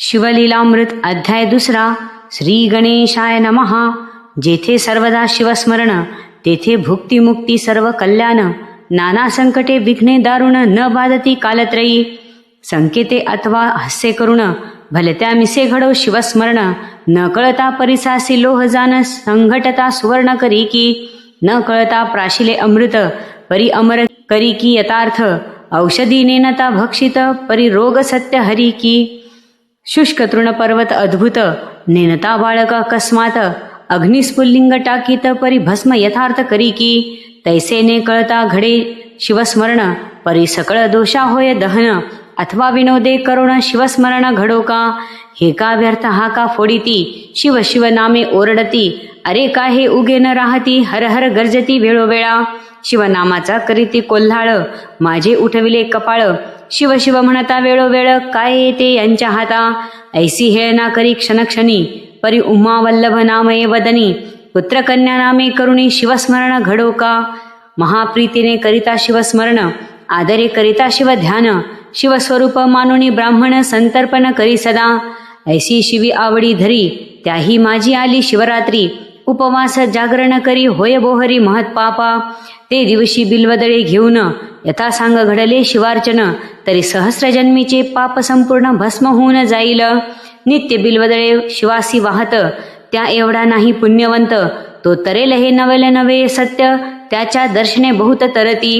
शिवलीलामृत अध्याय 2. श्री गणेशाय नमः. जेथे सर्वदा शिवस्मरण तेथे भुक्तिमुक्ती सर्व कल्याण. नाना संकटे विघ्ने दारुण न बाधती कालत्रयी. संकेते अथवा हास्य करुण भलत्या मिसे घडो शिवस्मरण. न कळता परिसासी लोह जान संघटता सुवर्ण करी की. न कळता प्राशिले अमृत परी अमर करी की यथार्थ. औषधी नेनता भक्षित परी रोग सत्य हरी की. शुष्क तृण पर्वत अद्भुत नेनता बाळक अकस्मात. अग्निस्फुल्लिंग टाकीत परी भस्म यथार्थ करी की. तैसे ने कळता घडे शिवस्मरण परी सकळ दोषा होय दहन. अथवा विनोदे करुण शिवस्मरण घडो का. हे का व्यर्थ हा का फोडिती शिव शिव नामे ओरडती. अरे का हे उगे न राहती हर हर गर्जती वेळोवेळा. शिवनामाचा करीती कोल्हाळ माझे उठविले कपाळ. शिव शिव म्हणता वेळोवेळ काय येते यांच्या हाता. ऐसी हेळना करी क्षणक्षणी परी उमा वल्लभ नामये वदनी. पुत्रकन्या नामे करुणी शिवस्मरण घडो का. महाप्रीतीने करिता शिवस्मरण आदरे करिता शिव ध्यान. शिवस्वरूप मानुनी ब्राह्मण संतर्पण करी सदा. ऐसी शिवी आवडी धरी त्याही माझी आली शिवरात्री. उपवास जागरण करी होय बोहरी महत पापा. ते दिवशी बिल्वदळे घेऊन यथा सांग घडले शिवार्चन. तरी सहस्रजन्मीचे पाप संपूर्ण भस्म होऊन जाईल. नित्य बिल्वदळे शिवासी वाहत त्या एवढा नाही पुण्यवंत. तो तरेल हे नवल नवे सत्य त्याच्या दर्शने बहुत तरती.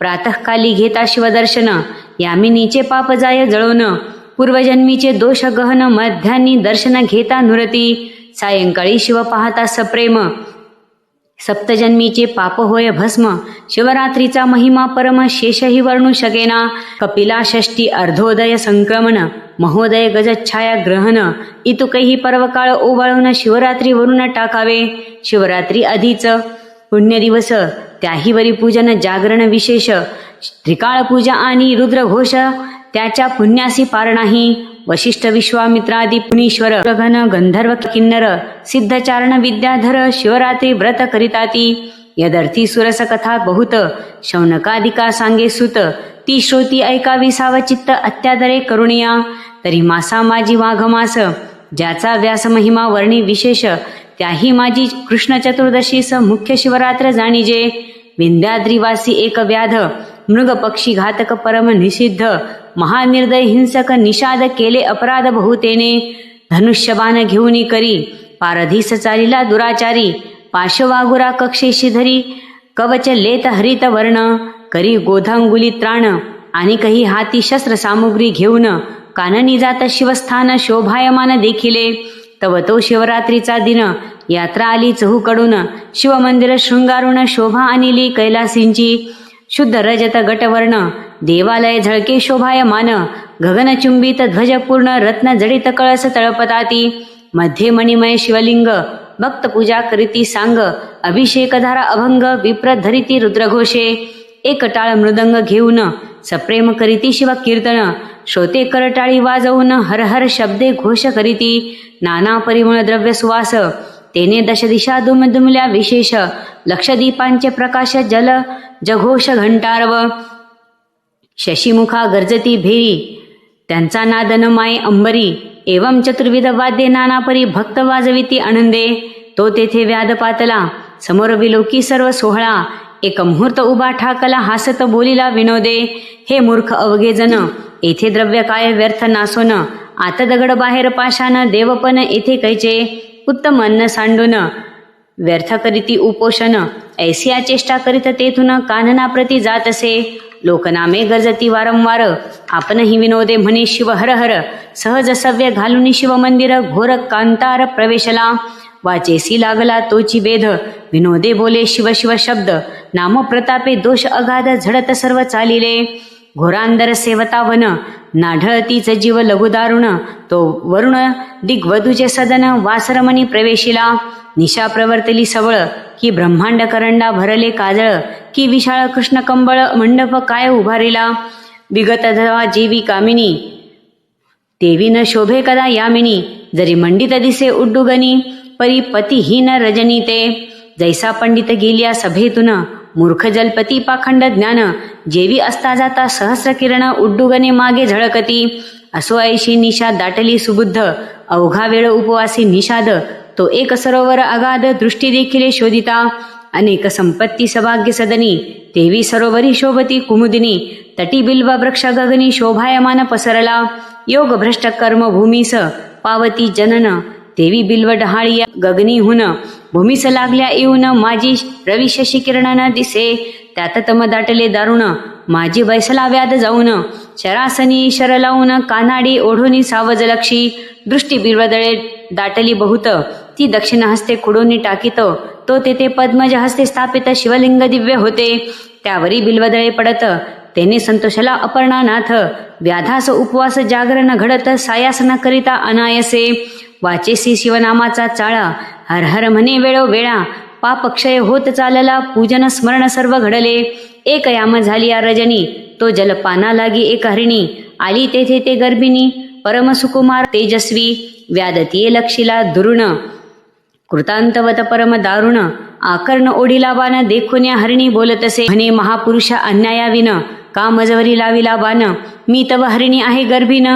प्रातःकाली घेता शिवदर्शन यामिनीचे पाप जाय जळून. पूर्वजन्मीचे दोष गहन मध्यान्नी दर्शन घेता नुरती. सायंकाळी शिव पाहता सप्रेम सप्तजन्मीचे पाप होय भस्म. शिवरात्रीचा महिमा परम शेषही वर्णू शकेना. कपिला षष्टी अर्धोदय संक्रमण महोदय गजच्छाया ग्रहण. इतुकही पर्वकाळ ओवाळून शिवरात्री वरून टाकावे. शिवरात्री आधीच पुण्य दिवस त्याहीवरी पूजन जागरण विशेष. त्रिकाळ पूजा आणि रुद्रघोष त्याच्या पुण्यासी पार नाही. वशिष्ठ विश्वामित्रादी पुनीश्वर गगन गंधर्व किन्नर सिद्धचारण विद्याधर शिवरात्री व्रत करिताती. यदर्थी सुरस कथा बहुत शौनकादिका सांगे सुत. ती श्रोती ऐकावी सावचित्त अत्यादरे करुणिया. तरी मासा माझी वाघमास ज्याचा व्यास महिमा वर्णी विशेष. त्याही माझी कृष्ण चतुर्दशीस मुख्य शिवरात्र जाणीजे. विंध्याद्रिवासी एक व्याध मृग पक्षी घातक परम निषिद्ध. महानिर्दय हिंसक निषाद केले अपराध बहुतेने. धनुष्यबाण घेऊनी करी पारधीस चालिला दुराचारी. पाशवागुरा कक्षेशी धरी कवच लेत हरित वर्ण. करी गोधांगुली त्राण आणि काही हाती शस्त्र सामुग्री घेऊन. काननी जात शिवस्थान शोभायमान देखिले. तव तो शिवरात्रीचा दिन यात्रा आली चहूकडून. शिवमंदिर शृंगारून शोभा आणली कैलासींची. शुद्ध रजत गटवर्ण देवालय झळके शोभायमान. गगनचुंबित ध्वजपूर्ण रत्न जडित कळस तळपताती. मध्ये मणिमय शिवलिंग भक्त पूजा करीती सांग. अभिषेकधारा अभंग विप्र धरिती रुद्रघोषे. एक टाळ मृदंग घेऊन सप्रेम करीती शिव कीर्तन. श्रोते करटाळी वाजवून हर हर शब्दे घोष करीती. नाना परिमळ द्रव्य सुवास तेने दशदिशा दुमदुमल्या विशेष. लक्षदीपांचे प्रकाश जल जघोष घंटारव. शशीमुखा गर्जती भेरी त्यांचा नादन माये अंबरी. एवं चतुर्विध वाद्ये नाना परी भक्त वाजविती आनंदे. तो तेथे व्याध पातला समोर विलोकी सर्व सोहळा. एक मुहूर्त उभा ठाकला हासत बोलिला विनोदे. हे मूर्ख अवघे जन येथे द्रव्य काय व्यर्थ नासोन. आत दगड बाहेर पाशान देवपण येथे कैचे. उत्तम अन्न सांडून व्यर्थ करीती उपोषण. ऐसिया चेष्टा करीत तेथून कानना प्रती जात असे. लोकनामे गरजती वारंवार आपणही विनोदे म्हणे शिव हर हर. सहज सव्य घालून शिव मंदिर घोर कांतार प्रवेशला. वाचेसी लागला तोची वेध विनोदे बोले शिव शिव शब्द. नाम प्रतापे दोष अगाध झडत सर्व चालिले. घोरांदर सेवतावन नाढळतीच जीव लघुदारुण. तो वरुण दिग्वधूचे सदन वासरमणी प्रवेशिला. निशा प्रवर्तली सवळ की ब्रह्मांड करंडा भरले काजळ. की विशाळ कृष्ण कंबळ मंडप काय उभारिला. विगत धवा जीवी कामिनी देवी न शोभे कदा यामिनी. जरी मंडित दिसे उड्डुगनी परी पतिहीन रजनी ते. जैसा पंडित गेल्या सभेतून मूर्ख जलपती पाखंड ज्ञान. जेवी असता जाता सहस्र किरण उड्डुगने मागे झळकती. असो ऐशी निषा दाटली सुबुद्ध, अवघा वेळ उपवासी निषाद. तो एक सरोवर अगाध, दृष्टी देखील शोधिता. अनेक संपत्ती सभाग्य सदनी, तेवी सरोवरी शोभती कुमुदिनी. तटी बिल्व वृक्ष गगनी, शोभायमान पसरला. योग भ्रष्ट कर्म भूमीस, पावती जनन. तेवी बिल्व डहाळी गगनीहून, भूमीस लागल्या येऊन. माझी रवी शशी किरण दिसे, त्यात तम दाटले दारुण. माझी बैसला व्याध जाऊन, शरासनी शर लावून. कानाडी ओढोनी सावज लक्षी, दृष्टी बिल्वदळे दाटली बहुत. ती दक्षिण हस्ते खुडोनी टाकीत, तो तेथे पद्मज हस्ते स्थापित. शिवलिंग दिव्य होते, त्यावरी बिल्वदळे पडत. तेने संतोषला अपर्णानाथ, व्याधास उपवास जागरण घडत. सायासना करिता अनायसे, वाचेसी शिवनामाचा चाळा. हर हर म्हणे वेळोवेळा, पाप क्षय होत चालला. पूजन स्मरण सर्व घडले, एक याम झाली या रजनी. तो जलपाना लागी एक हरिणी, आली तेथे ते गर्भिणी. परमसुकुमार तेजस्वी, व्यादतीये लक्षिला दुरुण. कृतांतवत परम दारुण, आकर्ण ओढीला बाण. देखून या हरिणी बोलतसे, म्हणे महापुरुषा अन्यायाविन. का मजवरी लाविला बाण, मी तव हरिणी आहे गर्भिन.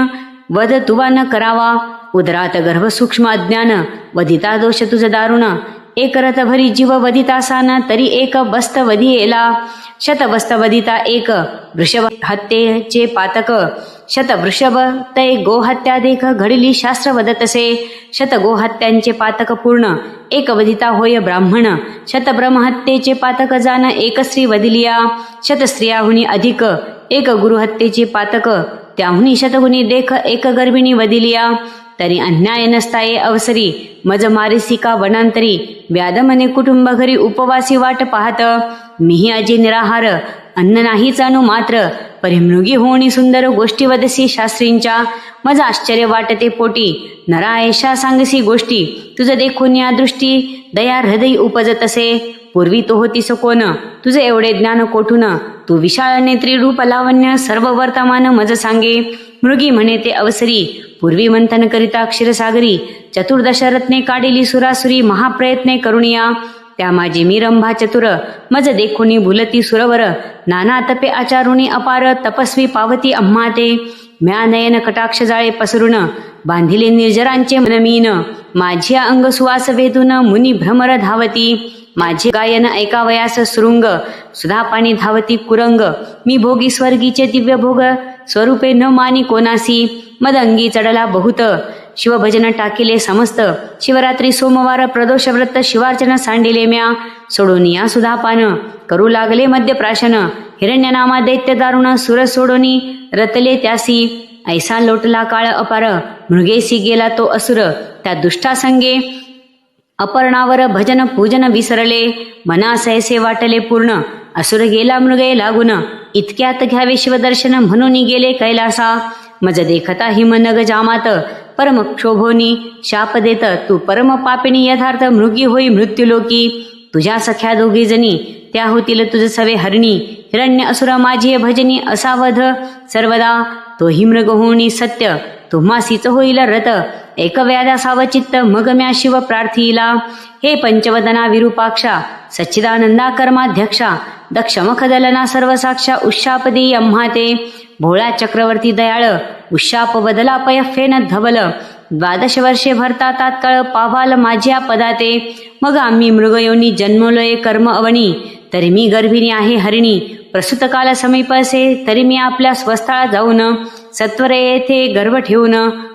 वध तुवा न करावा, उदरात गर्भ सूक्ष्म अज्ञान. वधिता दोष तुझ दारुण, एक रथ भरी जीव वधितासान. तरी एक बस्त वधियेला, शत बस्त वधिता एक. वृषभ हत्येचे पातक, शत वृषभ तै गोहत्या देख. घडली शास्त्र वदतसे, शत गोहत्यांचे पातक पूर्ण. एक वधिता होय ब्राह्मण, शत ब्रह्महत्येचे पातक जाण. एक स्त्री वधिलिया, शत स्त्रियाहुनी अधिक. एक गुरुहत्येचे पातक, त्याहुनी शतगुणी देख. एक गर्भिणी वधिलिया, तरी अन्याय नसताये अवसरी. मज मारिसिका वनांतरी, व्याध मने कुटुंब घरी. उपवासी वाट पाहत, मीही अजे निराहार. अन्न नाहीच अनु मात्र, परिमृगी होणी सुंदर. गोष्टी वदसी शास्त्रींच्या, मज आश्चर्य वाटते पोटी. नरायशा सांगसी गोष्टी, तुझ देखून या दृष्टी. दया हृदय उपजतसे, पूर्वी तो होतीस कोण. तुझे एवढे ज्ञान कोठून, तू विशाळ नेत्री रूप लावण्य. सर्व वर्तमान मज सांगे, मृगी म्हणे ते अवसरी. पूर्वी मंथन करिता क्षीरसागरी, चतुर्दश रत्ने काढिली सुरासुरी. महाप्रयत्ने करुणिया, त्या माझी मी रंभा चतुर. मज देखुनी भुलती सुरवर, नाना तपे आचारुणी अपार. तपस्वी पावती आम्हा ते, म्या नयन कटाक्ष जाळे पसरून. बांधिले निर्जरांचे मनमीन, माझ्या अंग सुवास वेधून. मुनी भ्रमर धावती, माझे गायन ऐकावयास सुरुंग. सुधा पाणी धावती कुरंग, मी भोगी स्वर्गीचे दिव्य भोग. स्वरूपे न मानी कोणासी, मद अंगी चढला बहुत. शिवभजन टाकिले समस्त, शिवरात्री सोमवार प्रदोष व्रत. शिवार्चन सांडिले म्या, सोडून या सुधापान. करू लागले मध्यप्राशन, हिरण्यनामा दैत्य दारुण. सुर सोडोनी रतले त्यासी, ऐसा लोटला काळ अपार. मृगेसी गेला तो असुर, त्या दुष्टासंगे. अपर्णावर भजन पूजन विसरले, मनास ऐसे वाटले पूर्ण. असुर गेला मृगे लागून, इतक्यात घ्यावे शिवदर्शन. म्हणून गेले कैलासा, मज देखता हिमनग जामात. परम क्षोभोनी शाप देत, तू परम पापिणी यथार्थ. मृगी होई मृत्यूलोकी, तुझ्या सख्या दोघी जणी. त्या होतील तुझ सवे हरिणी. हिरण्य असुर माझी भजनी, असावध सर्वदा. तोही मृग होणी सत्य, तुम्हासीच होईल रत. एक व्याधा सावचित्त, मग म्या शिव प्रार्थिला. हे पंचवदना विरूपाक्षा, सच्चिदानंदा कर्माध्यक्षा. दक्ष मखदलना सर्व साक्षा. उशापदी अम्हा ते, भोळा चक्रवर्ती दयाळ. उशाप बदला पयफेन धवल. 12 वर्षे भरता तात्काळ, पावाल माझ्या पदाते. मग आम्ही मृगयोनी जन्मलोय कर्म अवनी. तरी मी गर्भिणी आहे हरिणी. प्रसूत काल समीप असे, तरी मी आपल्या स्वस्थळा जाऊन. सत्वरे येथे गर्भ ठेवून,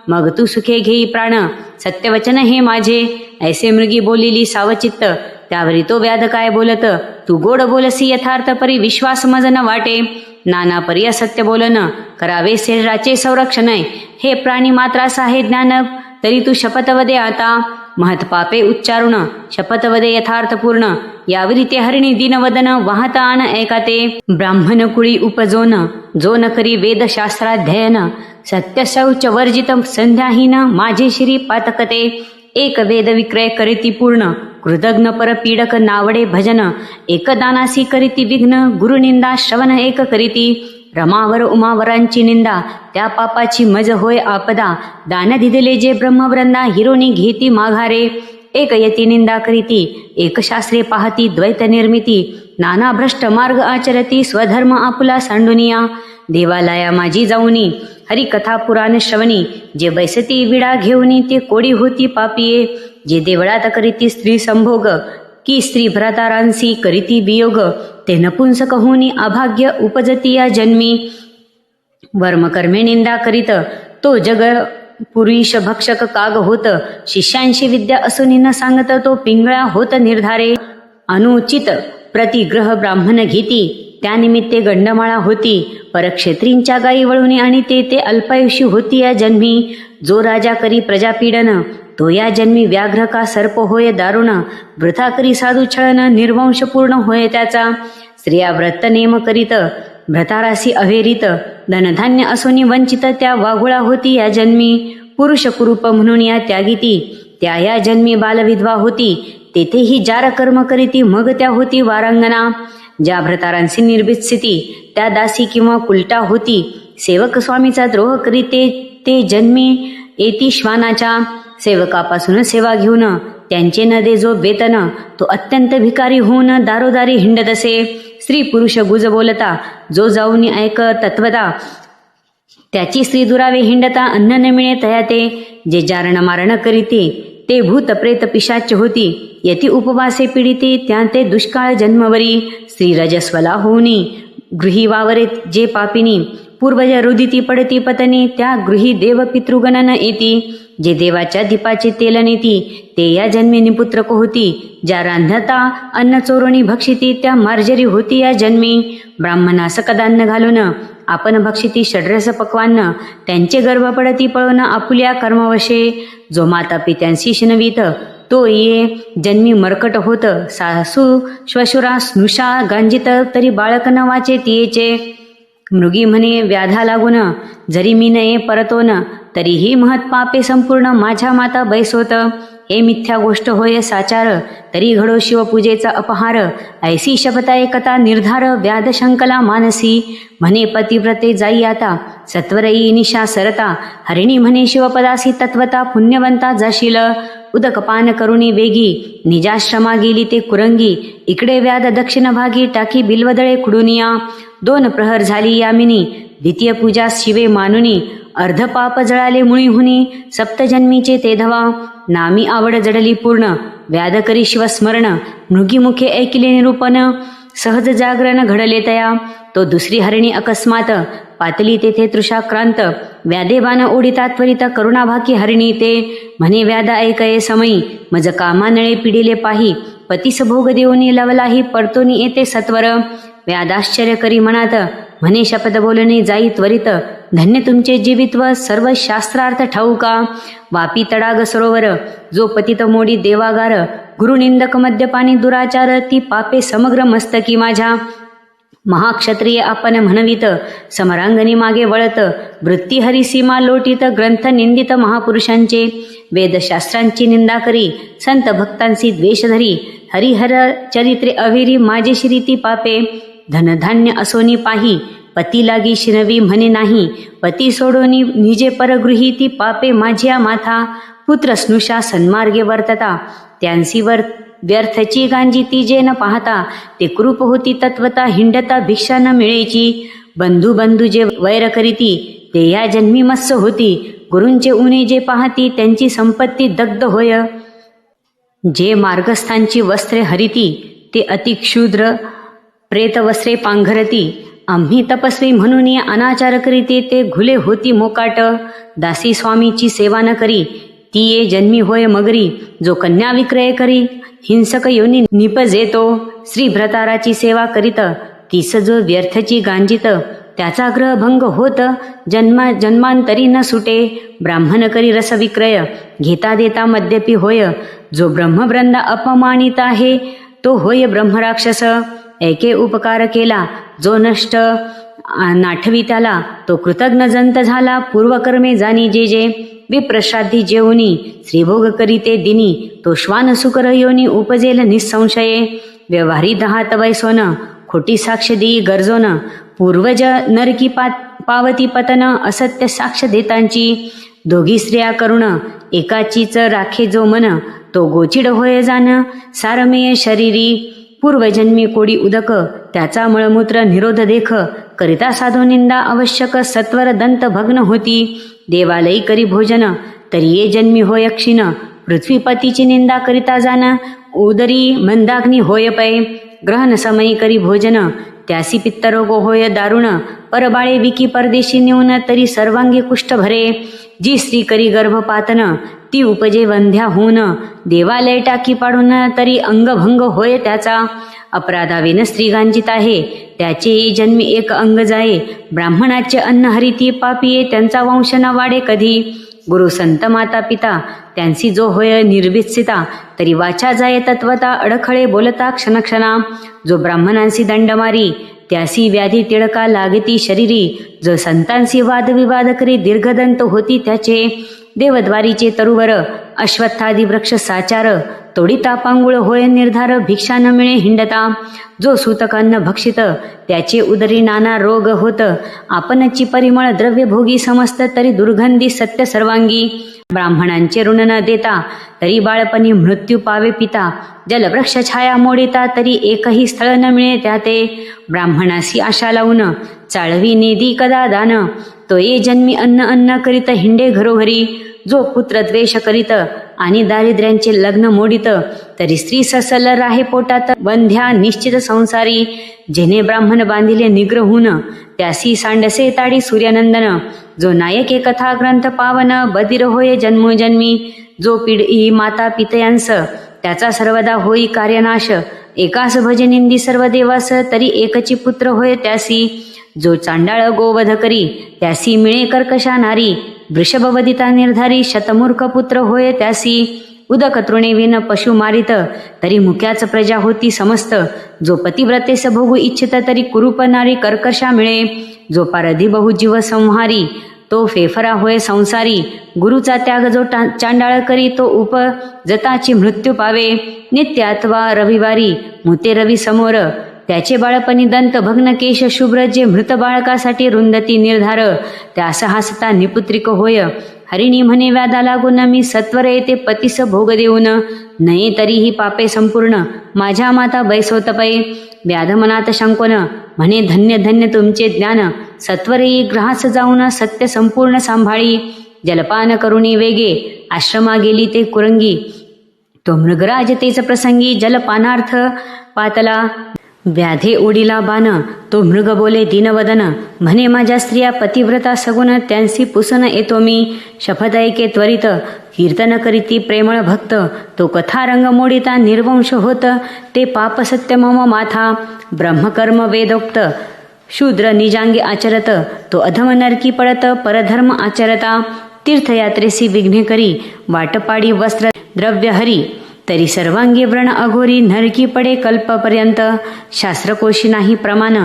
मग तू सुखे घेई प्राण. सत्यवचन हे माझे, ऐसे मृगी बोलिली सावचित्त. त्यावरी तो व्याध काय बोलत, तू गोड बोलसी यथार्थ. परी विश्वास मज न वाटे, नाना परी असत्य बोलन. करावे शरीराचे संरक्षण. हे प्राणी मात्रास आहे ज्ञान, तरी तू शपथवदे आता. महत्पापे उच्चारुण, शपथवदे यथार्थ पूर्ण. यावरी ते हरिणी दीनवदन, वाहता आण ऐकाते. ब्राह्मण कुळी उपजोन, जो न करी वेदशास्त्राध्ययन. सत्य शौच वर्जित संध्याहीन, माझे श्री पातकते. एक वेद विक्रय करीती पूर्ण, कृतज्ञ पर पीडक नावडे भजन. एक दानासी करीती विघ्न, गुरुनिंदा श्रवण एक करीती. रमावर उमावरांची निंदा, त्या पापाची मज होय आपदा. दान दिदले जे ब्रह्मवृंदा, हिरोनी घेती माघारे. एक यती निंदा करीती, एक शास्त्रे पाहती द्वैत निर्मिती. नाना भ्रष्ट मार्ग आचरती, स्वधर्म आपुला सांडुनिया. देवालया माझी जाऊनी, हरी कथा पुराण श्रवणी, जे बैसती विडा घेऊनी ते कोडी होती पापिये, जे देवळात करीती स्त्री संभोग, की स्त्री भ्रातारांसी करीती वियोग, ते नपुंसक होऊनी अभाग्य उपजती या जन्मी, वर्मकर्मे निंदा करीत तो जग पुरुष भक्षक काग होत, शिष्यांशी विद्या असूनी न सांगत तो पिंगळा होत निर्धारे, अनुचित प्रतिग्रह ब्राह्मण घेती, त्यानिमित्ते गंडमाळा होती, परक्षेत्रींच्या गायी वळूनी आणि ते अल्पायुषी होती या जन्मी, जो राजा करी प्रजापीडन, तो या जन्मी व्याघ्र का सर्प होय दारुण, वृथा करी साधू छळन, निर्वंश पूर्ण होय त्याचा, स्त्रिया व्रत नेम करीत भ्रतारासी अवेरित, धनधान्य असोनी वंचित त्या वाघुळा होती या जन्मी, पुरुष कुरूप म्हणून या त्यागिती, त्या या जन्मी बालविधवा होती, तेथेही जार कर्म करीती मग त्या होती वारांगणा, ज्या भ्रतारांसी निर्भीत स्थिती त्या दासी किंवा कुलटा होती, सेवक स्वामीचा द्रोह करीते ते जन्मी येती श्वानाच्या, सेवकापासून सेवा घेऊन त्यांचे न दे जो वेतन, तो अत्यंत भिकारी होऊन दारोदारी हिंडत असे, स्त्री पुरुष गुज बोलता जो जाऊन ऐक तत्वता, त्याची स्त्री दुरावे हिंडता अन्न न मिळे तया ते, जे जारण मारण करीते ते भूत प्रेत पिशाच होती, यती उपवासे पीडिते त्या ते दुष्काळ जन्मवरी, स्त्री रजस्वला होऊनी गृही वावरे जे पापिनी, पूर्वज रुदिती पडती पतनी त्या गृही देव पितृगणन येती, जे देवाच्या दीपाचे तेल नेती ते या जन्मी निपुत्रक होती, ज्या रांधता अन्न चोरणी भक्षिती त्या मार्जरी होती या जन्मी, ब्राह्मणास कदान्न घालून आपण भक्षिती षड्रस पक्वान्न, त्यांचे गर्भ पडती पळून आपुल्या कर्मवशे, जो माता पित्यांशी शिनवीत तो ये जन्मी मरकट होत, सासू श्वशुरा स्नुषा गांजित तरी बाळक न वाचे तियेचे, मृगी म्हणे व्याधा लागून जरी मी नये परतोन, तरीही महत पापे संपूर्ण माझ्या माता बैसोत, हे मिथ्या गोष्ट होय साचार, तरी घडो शिवपूजेचा अपहार, ऐसी शपथा एकता निर्धार, व्याध शंकला मानसी, म्हणे पतिव्रते जाई आता सत्वरई निशा सरता, हरिणी म्हणे शिवपदासी तत्वता पुण्यवंता जाशील, उदकपान करुणी वेगी निजाश्रमा गेली ते कुरंगी, इकडे व्याध दक्षिण भागी टाकी बिल्वदळे खुडुनिया, 2 प्रहर झाली यामिनी द्वितीय पूजा शिवे मानुनी, अर्ध पाप जळाले मुळी हुनी सप्तजन्मीचे ते धवा, नामी आवड जडली पूर्ण व्याध करी शिवस्मरण, मृगीमुखे ऐकिले निरूपण, सहज जागरण घडले तया, तो दुसरी हरिणी अकस्मात पातली तेथे तृषाक्रांत, व्यादेबान ओढिता त्वरित करुणाभाकी हरिणी ते, म्हणे व्याधा ऐकये समयी मज कामानळे पिढीले पाही, पतीस भोग देऊनी लवलाही पडतोनी येते सत्वर, व्यादाश्चर्य करी मनात म्हणे शपथ बोलणे जाई त्वरित, धन्य तुमचे जीवित्व सर्व शास्त्रार्थ ठाऊका, वापी तडाग सरोवर जो पतित मोडी देवागार, गुरुनिंदक मद्यपानी दुराचार ती पापे समग्र मस्तकी माझ्या, महाक्षत्रिय आपण म्हणवित समरांगणी मागे वळत, वृत्ती हरी सीमा लोटीत ग्रंथ निंदित महापुरुषांचे, वेदशास्त्रांची निंदा करी संत भक्तांची द्वेष धरी, हरिहर चरित्रे अविरी माझे श्रीती पापे, धनधान्य असोनी पाही पती लागी शिनवी म्हणे नाही, पती सोडोनी निजे परगृही ती पापे माझ्या माथा, पुत्र स्नुषा सन्मार्गे वर्तता त्यांसी व्यर्थची गांजी ती जे न पाहता, ते कृप होती तत्वता हिंडता भिक्षा न मिळेची, बंधू बंधू जे वैर करीती ते या जन्मी मत्स्य होती, गुरूंचे उणे जे पाहती त्यांची संपत्ती दग्ध होय, जे मार्गस्थांची वस्त्रे हरिती ते अतिक्षुद्र प्रेतवस्त्रे पांघरती, आम्ही तपस्वी म्हणून या अनाचार करीते ते घुले होती मोकाट, दासी स्वामीची सेवा न करी ती ये जन्मी होय मगरी, जो कन्या विक्रय करी हिंसक योनी निपजेतो, श्री भ्रताराची सेवा करीत तीस जो व्यर्थची गांजित, त्याचा ग्रहभंग होत जन्मांतरी न सुटे, ब्राह्मण करी रस विक्रय घेता देता मद्यपी होय, जो ब्रह्मवृंद अपमानित आहे तो होय ब्रह्मराक्षस, एके उपकार केला जो नष्ट नाठवी त्याला, तो कृतज्ञ जंत झाला पूर्वकर्मे जाणी जे जे, विप्रश्राद्धी जेवणी श्रीभोग करीते दिनी, तो श्वान सुकर योनी उपजेल निसंशये, व्यवहारी दहात वैसोन खोटी साक्ष देई गरजोन, पूर्वज नरकी पावती पतन असत्य साक्ष देतांची, दोघी स्त्रिया करुण एकाचीच राखे जो मन, तो गोचिड होय जान सारमेय शरीरी, पूर्वजन्मी कोडी उदक त्याचा मळमूत्र निरोध देख करिता साधो निंदा आवश्यक सत्वर दंत भग्न होती देवालयी करी भोजन तरी ये जन्मी होय क्षीण पृथ्वीपतीची निंदा करिता जाण उदरी मंदाग्नी होय पै ग्रहण समयी करी भोजन त्यासी पित्तरोग होय दारुण परबाळे विकी परदेशी नेऊन तरी सर्वांगी कुष्ठ भरे जी स्त्री करी गर्भपातन ती उपजे वंध्या होऊन देवालय टाकी पाडून तरी अंगभंग होय त्याचा अपराधावेन स्त्री गांजित आहे त्याचे जन्मी एक अंग जाये ब्राह्मणाचे अन्न हरिती पापिये त्यांचा वंश न वाढे कधी गुरु संत माता पिता त्यांची जो होय निर्वित्सिता तरी वाचा जाये तत्वता अडखळे बोलता क्षणक्षणा जो ब्राह्मणांसी दंड मारी त्यासी व्याधी टिळका लागती शरीरी जो संतांसी वादविवाद करी दीर्घदंत होती त्याचे देवद्वारीचे तरुवर अश्वत्थादी वृक्ष साचार तोडिता पांगुळ होय निर्धार भिक्षा न मिळे हिंडता जो सूतकान्न भक्षित त्याचे उदरी नाना रोग होत आपणची परिमळ द्रव्य भोगी समस्त तरी दुर्गंधी सत्य सर्वांगी ब्राह्मणांचे ऋण न देता तरी बाळपणी मृत्यू पावे पिता जलवृक्ष छाया मोडिता तरी एकही स्थळ न मिळे त्या ते ब्राह्मणासी आशा लावून चाळवी नेदी कदा दान तो ये जन्मी अन्न अन्न करीत हिंडे घरोघरी जो पुत्र द्वेष करीत आणि दारिद्र्यांचे लग्न मोडित तरी स्त्री ससल राहे पोटात बंध्या निश्चित संसारी जेने ब्राह्मण बांधिले निग्रहून त्यासी सांडसे ताडी सूर्यनंदन जो नायके कथा ग्रंथ पावन बधिर होय जन्मोजन्मी जो पिढी माता पितयांस त्याचा सर्वदा होई कार्यनाश एकास भजनिंदी सर्व देवास तरी एकची पुत्र होय त्यासी जो चांडाळ गोवध करी त्यासी मिळे कर्कशा नारी वृषभवदिता निर्धारी शतमूर्ख पुत्र होय त्यासी उदक तृणेविन पशु मारित तरी मुक्याच प्रजा होती समस्त जो पतिव्रतेस भोगू इच्छित तरी कुरूप नारी कर्कशा मिळे जो पारधी बहुजीव संहारी तो फेफरा होय संसारी गुरुचा त्याग जो चांडाळ करी तो उपजताची मृत्यू पावे नित्य अथवा रविवारी मुते रवी समोर त्याचे बाळपणी दंत भग्न केश शुभ्र जे मृत बाळकासाठी रुंदती निर्धार त्यास हसता निपुत्रिक होय हरिणी म्हणे व्याधा लागून मी सत्वर येते पतीस भोग देऊन नये तरीही पापे संपूर्ण माझ्या माता बैसोतपै व्याध मनात शंकोन म्हणे धन्य धन्य तुमचे ज्ञान सत्वरे ग्रहास जाऊन सत्य संपूर्ण सांभाळी जलपान करुणी वेगे आश्रमा गेली ते कुरंगी तो मृगराज तेच प्रसंगी जलपानार्थ पातला व्याधे ओढीला बाण तो मृग बोले दीनवदन म्हणे माझ्या स्त्रिया पतिव्रता सगुण त्यांसी पुसून येतो मी शपथ ऐके त्वरित कीर्तन करीती प्रेमळ भक्त तो कथारंग मोडिता निर्वंश होत ते पाप सत्य मम माथा ब्रह्मकर्म वेदोक्त शूद्र निजांगी आचरत तो अधम नरकी पडत परधर्म आचरता तीर्थयात्रेसी विघ्ने करी वाटपाडी वस्त्र द्रव्य हरी तरी सर्वांगी व्रण अघोरी नरकी पडे कल्पपर्यंत शास्त्रकोशी नाही प्रमाण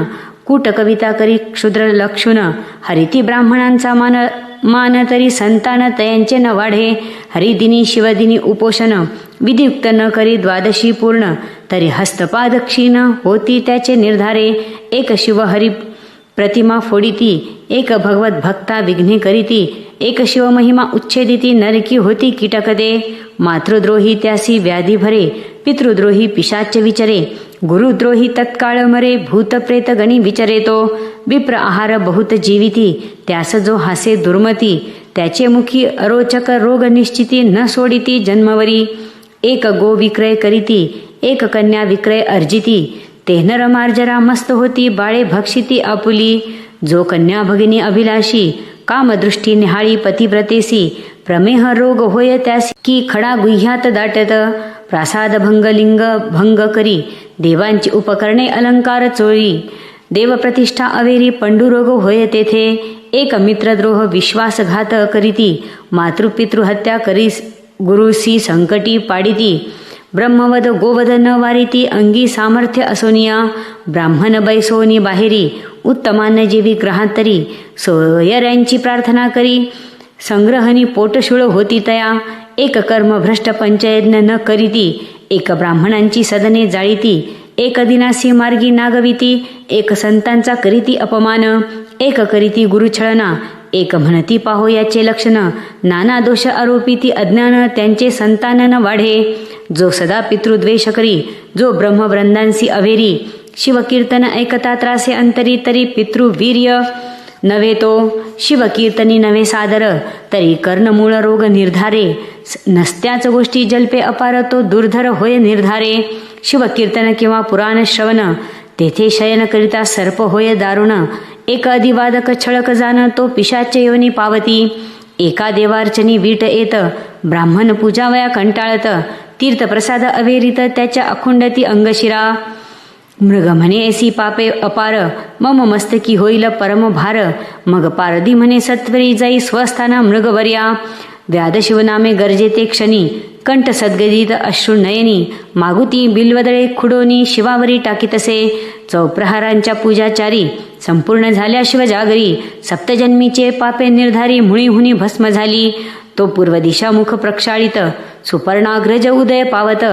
कूट कविता करी क्षुद्र लक्षुण हरिती ब्राह्मणांचा मान तरी संतान तयांचे न वाढे हरिदिनी शिवदिनी उपोषण विधियुक्त न करी द्वादशी पूर्ण तरी हस्तपाद क्षीण होती त्याचे निर्धारे एक शिव हरी प्रतिमा फोडिती एक भगवत भक्ता विघ्ने करीती एक शिवमहिमा उच्छेदिती नरकी होती कीटकदे मातृद्रोही त्यासी व्याधी भरे पितृद्रोही पिशाच विचरे गुरुद्रोही तत्काळ मरे भूतप्रेत गणी विचरे तो विप्र आहार बहुत जीविती त्यास जो हासे दुर्मती त्याचे मुखी अरोचक रोग निश्चिती न सोडिती जन्मवरी एक गो विक्रय करीती एक कन्या विक्रय अर्जिती ते नर मार्जरा मस्त होती बाळे भक्षिती आपुली जो कन्या भगिनी अभिलाषी कामदृष्टी निहाळी पतिव्रतेसी प्रमेह रोग होय त्यासी की खडा गुह्यात दाटत प्रासाद भंग लिंग भंग करी देवांची उपकरणे अलंकार चोळी देवप्रतिष्ठा अवेरी पंडुरोग होय तेथे एक मित्रद्रोह विश्वासघात करीती मातृपितृहत्या करी गुरुसी संकटी पाडिती ब्रह्मवद गोवध न वारिती अंगी सामर्थ्य असोनिया ब्राह्मण बैसोनी बाहेरी उत्तमान्न जीवी ग्रहांतरी सोयऱ्यांची प्रार्थना करी संग्रहणी पोटशूळ होती तया एक कर्म भ्रष्ट पंचयज्ञ न करीती एक ब्राह्मणांची सदने जाळीती एक दिनासी मार्गी नागविती एक संतांचा करीती अपमान एक करीती गुरुछळना एक म्हणती पाहो याचे लक्षण, नाना दोष आरोपिती अज्ञान त्यांचे संतान न वाढे. जो सदा पितृद्वेष करी, जो ब्रह्मवृंदांसी अवेरी, शिवकीर्तन ऐकता त्रासे अंतरी, तरी पितृवीर्य नव्हे तो. शिवकीर्तनी नव्हे सादर, तरी कर्णमूळ रोग निर्धारे. नसत्याच गोष्टी जल्पे अपार, तो दुर्धर होय निर्धारे. शिवकीर्तन किंवा पुराण श्रवण, तेथे शयन करिता सर्प होय दारुण. एक अधिवादक छळक जाण, तो पिशाच योनी पावती. एका देवार्चनी वीट येत, ब्राह्मण पूजावया कंटाळत. तीर्थप्रसाद अवेरित, त्याच्या अखुंडती अंगशिरा. मृग म्हणे ऐसी पापे अपार, मम मस्तकी होईल परम भार. मग पारधी म्हणे सत्वरी, जाई स्वस्थान मृगवर्या. व्याध शिवनामे गरजे ते क्षणी, कंठ सद्गदित अश्रू नयनी. मागुती बिल्वदळे खुडोनी, शिवावरी टाकीतसे. चौप्रहारांच्या पूजाचारी, संपूर्ण झाल्या शिवजागरी. सप्तजन्मीचे पापे निर्धारी, मुळीहुनी भस्म झाली. तो पूर्व दिशा मुख प्रक्षाळित, सुपर्णाग्रज उदय पावत.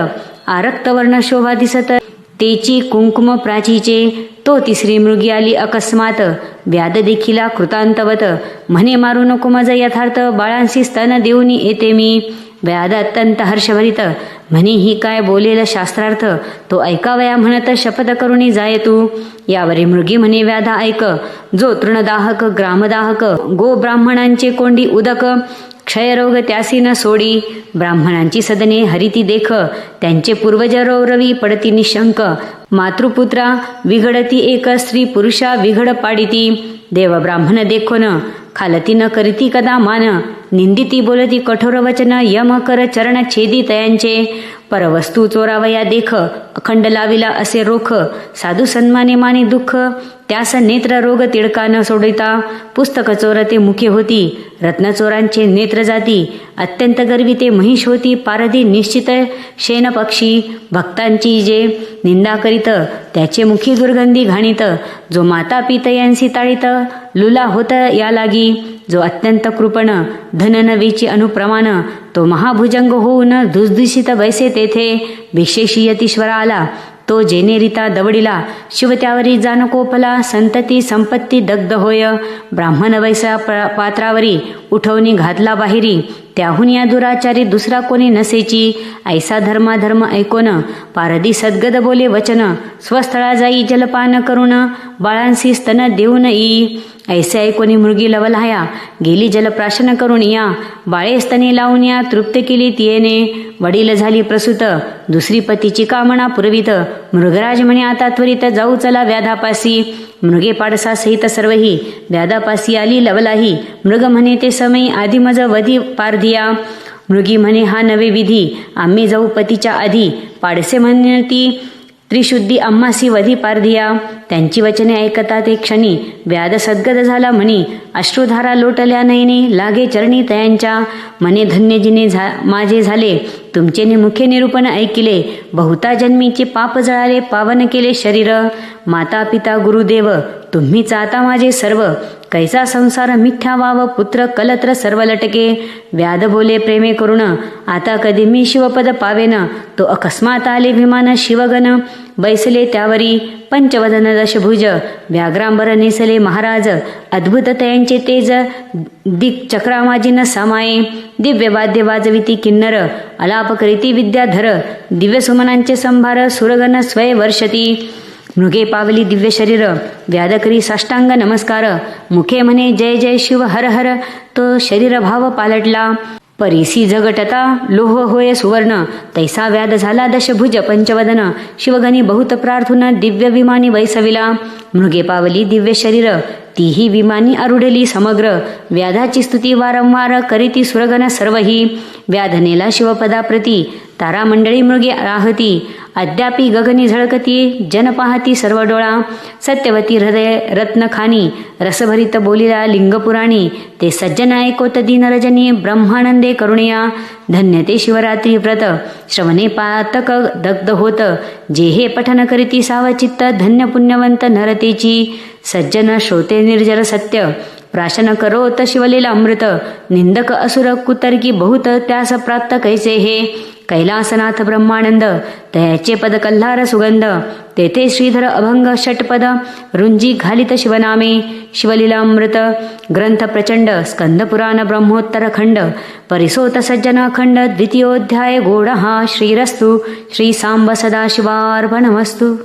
आरक्तवर्ण शोभा दिसत, तेची कुंकुम प्राचीचे. तो तिसरी मृगी आली अकस्मात, व्याध देखिला कृतांतवत. म्हणे मारू नको मज यथार्थ, बाळांशी स्तन देऊनी येते मी. व्याध अत्यंत हर्षभरित, म्हणे ही काय बोलेल शास्त्रार्थ. तो ऐकावया म्हणत, शपथ करुणी जाय तू. यावरी मृगी म्हणे व्याधा ऐक, जो तृणदाहक ग्रामदाहक. गो ब्राह्मणांचे कोंडी उदक, क्षयरोग त्यासी न सोडी. ब्राह्मणांची सदने हरिती देख, त्यांचे पूर्वज रवी पडती निशंक. मातृपुत्रा विघडती एक, स्त्री पुरुषा विघड पाडिती. देव ब्राह्मण देखोन, खालती न करीती कदा मान. निंदिती बोलती कठोर वचन, यम कर चरण छेदी तयांचे. परवस्तू चोरावया देख, अखंड लाविला असे रोख. साधू सन्माने माने दुःख, त्यास नेत्र रोग तिडका न सोडिता. पुस्तक चोरते मुखे होती, रत्नचोरांचे नेत्र जाती. अत्यंत गर्विते महिष होती, पारधी निश्चित शेन पक्षी. भक्तांची जे निंदा करीत, त्याचे मुखी दुर्गंधी घाणीत. जो माता पितयांसी ताळीत, लुला होत या लागी. जो अत्यंत कृपण, धन न वेची अनुप्रमाण. तो महाभुजंग होऊन धुसधुशीत बैसे तेथे. भिक्षेशी यतीश्वरा आला, तो जेनेरिता दवडिला. शिव त्यावरी जान कोपला, संतती संपत्ती दग्ध होय. ब्राह्मण वैसा पात्रावरी, उठवणी घातला बाहेरी. त्याहून या दुराचारी दुसरा कोणी नसेची. ऐसा धर्माधर्म ऐकोन, पारधी सद्गद बोले वचन. स्वस्थळा जाई जलपान करून, बाळांसी स्तन देऊन येई. ऐसे ऐकोनी मृगी लवलाया, गेली जलप्राशन करून या. बाळे स्तने लावून या, तृप्त केली तियेने. वडील झाली प्रसूत, दुसरी पतीची कामना पुरवित. मृगराज म्हणे आता त्वरित, जाऊ चला व्याधापासी. मृगे पाडसा सहित सर्वही, व्याधापासी आली लवलाही. मृग म्हणे ते समयी, आधी मज वधी पारधिया. मृगी म्हणे हा नवे विधी, आम्ही जाऊ पतीच्या आधी. पाडसे म्हणती त्रिशुद्धी आम्हासी वधी पारधिया. त्यांची वचने ऐकता ते क्षणी, व्याध सद्गद झाला म्हणी. अश्रुधारा लोटल्या नयनी, लागे चरणी तयांच्या. मने धन्य जिने माझे झाले, तुमचे मुखे निरूपण ऐकिले. बहुता जन्मीचे पाप जळाले, पावन केले शरीर. माता पिता गुरुदेव, तुम्हीच आता माझे सर्व. कैसा संसार मिथ्या वाव, पुत्र कलत्र सर्व लटके. व्याध बोले प्रेमे करुण, आता कधी मी शिवपद पावेन. तो अकस्मात आले विमान शिवगण, बैसले त्यावरी. पंचवदन दशभुज, व्याघ्रांबर नेसले महाराज. अद्भुत तयांचे तेज, दिक चक्रामाजीन समाये. दिव्य वाद्य वाजविती किन्नर, अलाप करीती विद्याधर. दिव्य सुमनांचे संभार, सुरगण स्वय वर्षती. मृगे पावली दिव्य शरीर, व्याध करी साष्टांग नमस्कार. मुखे म्हणे जय जय शिव हर हर, तो शरीर भाव पालटला. परीसी झगटता लोह होय सुवर्ण, तैसा व्याध झाला दशभुज पंचवदन. शिवगणी बहुत प्रार्थना, दिव्य विमानी वैसविला. मृगे पावली दिव्य शरीर, तीही विमानी आरुढली समग्र. व्याधाची स्तुती वारंवार करीती सुरगण सर्वही. व्याधनेला शिवपदाप्रती, तारामंडळी मृगे राहती. अद्यापी गगनी झळकती, जन पाहती सर्व डोळा. सत्यवती हृदय रत्नखानी, रसभरित बोलिला लिंगपुराणी. ते सज्जन ऐकोत दीनरजनी, ब्रह्मानंदे करुणया. धन्य ते शिवरात्री व्रत, श्रवणे पातक दग्ध होत. जे हे पठन करीती सावचित्त, धन्य पुण्यवंत नरतेची. सज्जन श्रोते निर्जर सत्य, प्राशन करोत शिवलेला अमृत. निंदक असुर कुतर्की बहुत, त्यास प्राप्त कैसे हे. कैलासनाथ ब्रह्मानंद तयाचे पद कल्हार सुगंध तेथे श्रीधर अभंग षटपद रुंजी घालित शिवनामे शिवलीलामृत ग्रंथ प्रचंड स्कंदपुराण ब्रह्मोत्तर खंड परिसोत सज्जन खंड द्वितीयोध्याय गोडहा श्रीरस्तु श्री सांब सदाशिवार्पणमस्तु.